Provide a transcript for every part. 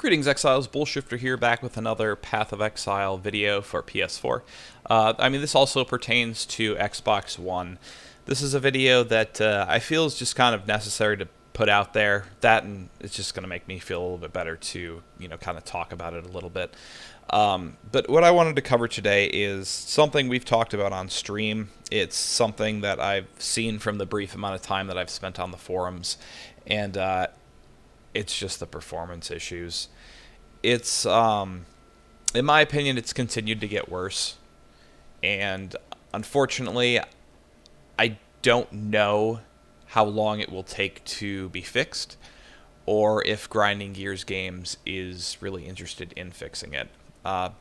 Greetings, Exiles. BullShifter here, back with another Path of Exile video for PS4. This also pertains to Xbox One. This is a video that I feel is just kind of necessary to put out there. That, and it's just going to make me feel a little bit better to, kind of talk about it a little bit. But what I wanted to cover today is something we've talked about on stream. It's something that I've seen from the brief amount of time that I've spent on the forums, and it's just the performance issues. It's, in my opinion, it's continued to get worse. And unfortunately, I don't know how long it will take to be fixed, or if Grinding Gears Games is really interested in fixing it.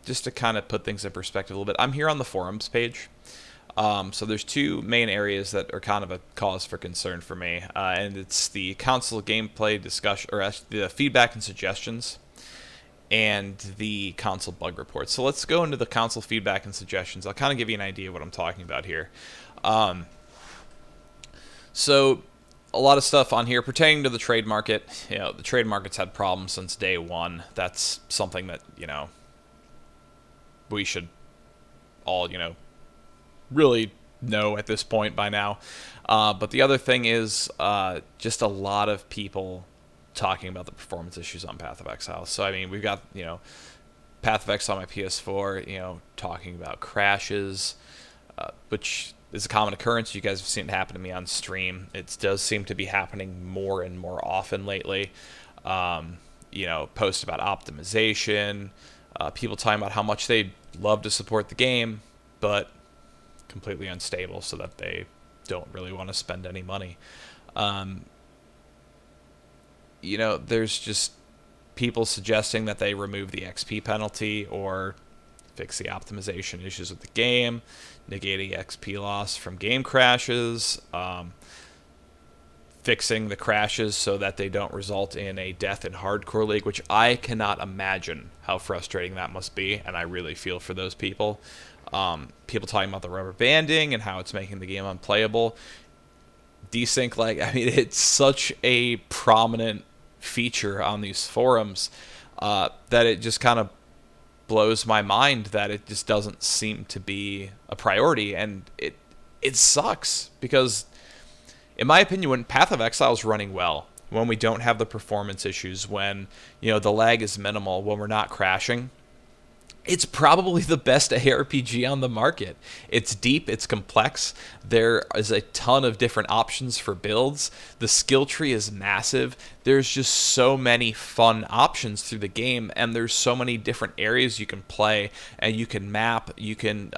Just to kind of put things in perspective a little bit, I'm here on the forums page. So there's two main areas that are kind of a cause for concern for me, and it's the console gameplay discussion, or the feedback and suggestions, and the console bug reports. So let's go into the console feedback and suggestions. I'll kind of give you an idea of what I'm talking about here. So a lot of stuff on here pertaining to the trade market. The trade market's had problems since day one. That's something that, we should all, really know at this point by now. But the other thing is just a lot of people talking about the performance issues on Path of Exile. So, we've got, Path of Exile on my PS4, talking about crashes, which is a common occurrence. You guys have seen it happen to me on stream. It does seem to be happening more and more often lately. Posts about optimization, people talking about how much they'd love to support the game, but completely unstable, so that they don't really want to spend any money. There's just people suggesting that they remove the XP penalty or fix the optimization issues with the game, negating XP loss from game crashes, fixing the crashes so that they don't result in a death in hardcore league, which I cannot imagine how frustrating that must be, and I really feel for those people. People talking about the rubber banding and how it's making the game unplayable. Desync, it's such a prominent feature on these forums that it just kind of blows my mind that it just doesn't seem to be a priority, and it sucks because, in my opinion, when Path of Exile is running well, when we don't have the performance issues, when the lag is minimal, when we're not crashing, it's probably the best ARPG on the market. It's deep, it's complex, there is a ton of different options for builds, the skill tree is massive, there's just so many fun options through the game, and there's so many different areas you can play, and you can map, you can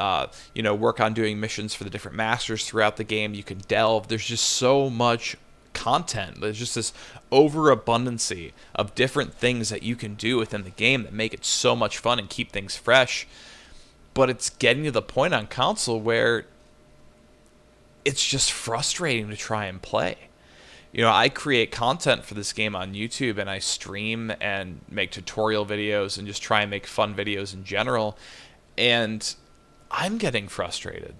work on doing missions for the different masters throughout the game, you can delve, there's just so much content. There's just this overabundancy of different things that you can do within the game that make it so much fun and keep things fresh. But it's getting to the point on console where it's just frustrating to try and play. I create content for this game on YouTube, and I stream and make tutorial videos and just try and make fun videos in general, and I'm getting frustrated.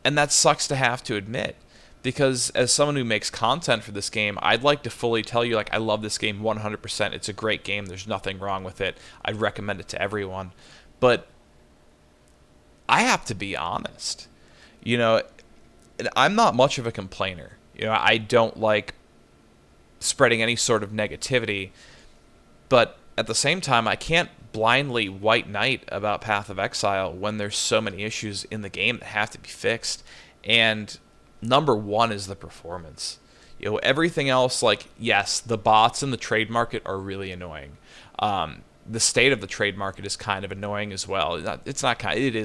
And that sucks to have to admit, because as someone who makes content for this game, I'd like to fully tell you, I love this game 100%. It's a great game. There's nothing wrong with it. I'd recommend it to everyone. But I have to be honest. I'm not much of a complainer. I don't like spreading any sort of negativity. But at the same time, I can't blindly white knight about Path of Exile when there's so many issues in the game that have to be fixed. And number one is the performance. Everything else, yes, the bots in the trade market are really annoying. The state of the trade market is kind of annoying as well. It is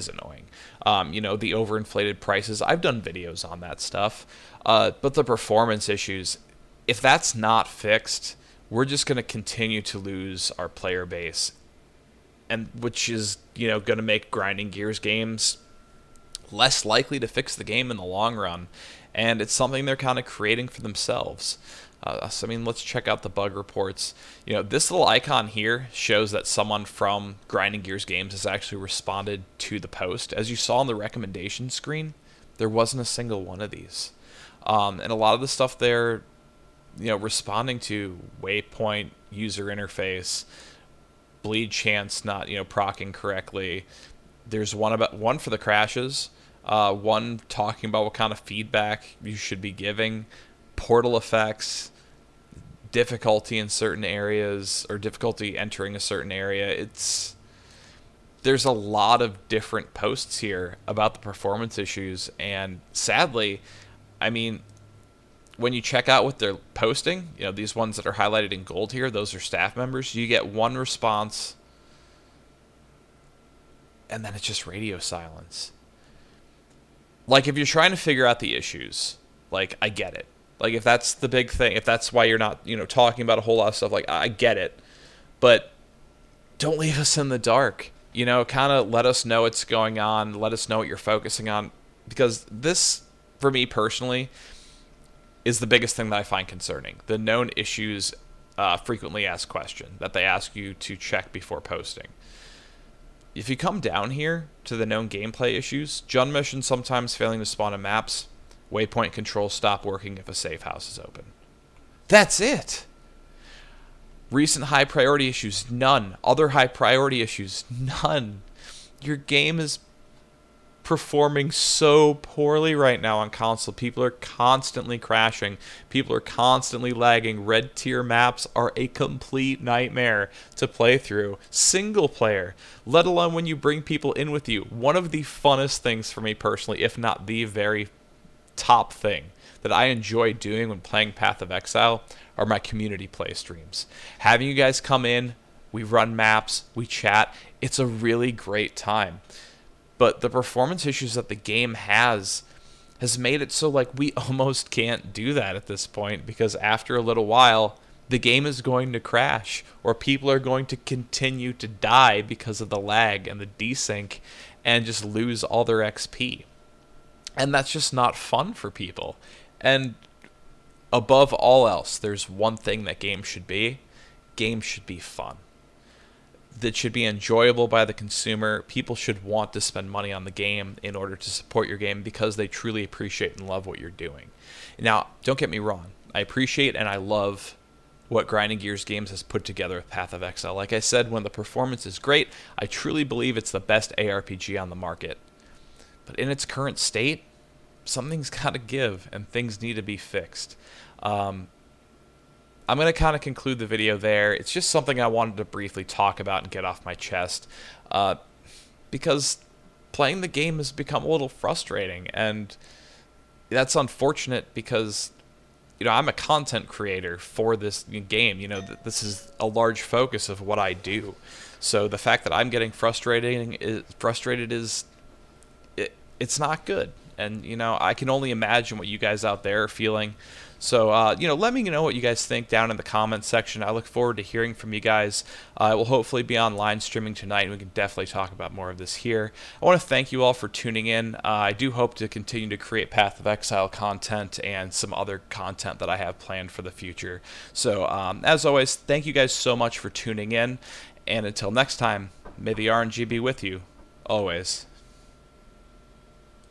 annoying. The overinflated prices. I've done videos on that stuff. But the performance issues, if that's not fixed, we're just going to continue to lose our player base, and which is, going to make Grinding Gears games less likely to fix the game in the long run, and it's something they're kind of creating for themselves. Let's check out the bug reports. This little icon here shows that someone from Grinding Gears Games has actually responded to the post. As you saw on the recommendation screen, there wasn't a single one of these. And a lot of the stuff they're responding to, waypoint, user interface, bleed chance not proccing correctly. There's one for the crashes, one talking about what kind of feedback you should be giving, portal effects, difficulty in certain areas, or difficulty entering a certain area. There's a lot of different posts here about the performance issues, and sadly, I mean, when you check out what they're posting, these ones that are highlighted in gold here, those are staff members. You get one response, and then it's just radio silence. Like, if you're trying to figure out the issues, like, I get it. Like, if that's the big thing, if that's why you're not, talking about a whole lot of stuff, like, I get it. But don't leave us in the dark. Kind of let us know what's going on. Let us know what you're focusing on. Because this, for me personally, is the biggest thing that I find concerning. The known issues, frequently asked question that they ask you to check before posting. If you come down here to the known gameplay issues, Jund missions sometimes failing to spawn in maps, waypoint controls stop working if a safe house is open. That's it. Recent high priority issues, none. Other high priority issues, none. Your game is performing so poorly right now on console. People are constantly crashing. People are constantly lagging. Red tier maps are a complete nightmare to play through. Single player, let alone when you bring people in with you. One of the funnest things for me personally, if not the very top thing that I enjoy doing when playing Path of Exile, are my community play streams. Having you guys come in, we run maps, we chat. It's a really great time. But the performance issues that the game has made it so like we almost can't do that at this point, because after a little while, the game is going to crash, or people are going to continue to die because of the lag and the desync and just lose all their XP. And that's just not fun for people. And above all else, there's one thing that games should be. Games should be fun. That should be enjoyable by the consumer. People should want to spend money on the game in order to support your game because they truly appreciate and love what you're doing. Now, don't get me wrong. I appreciate and I love what Grinding Gears Games has put together with Path of Exile. Like I said, when the performance is great, I truly believe it's the best ARPG on the market. But in its current state, something's got to give and things need to be fixed. I'm going to kind of conclude the video there. It's just something I wanted to briefly talk about and get off my chest, because playing the game has become a little frustrating, and that's unfortunate because, I'm a content creator for this game. This is a large focus of what I do. So the fact that I'm getting frustrated is it's not good. And, I can only imagine what you guys out there are feeling. So, let me know what you guys think down in the comments section. I look forward to hearing from you guys. I will hopefully be online streaming tonight, and we can definitely talk about more of this here. I want to thank you all for tuning in. I do hope to continue to create Path of Exile content and some other content that I have planned for the future. So, as always, thank you guys so much for tuning in. And until next time, may the RNG be with you, always.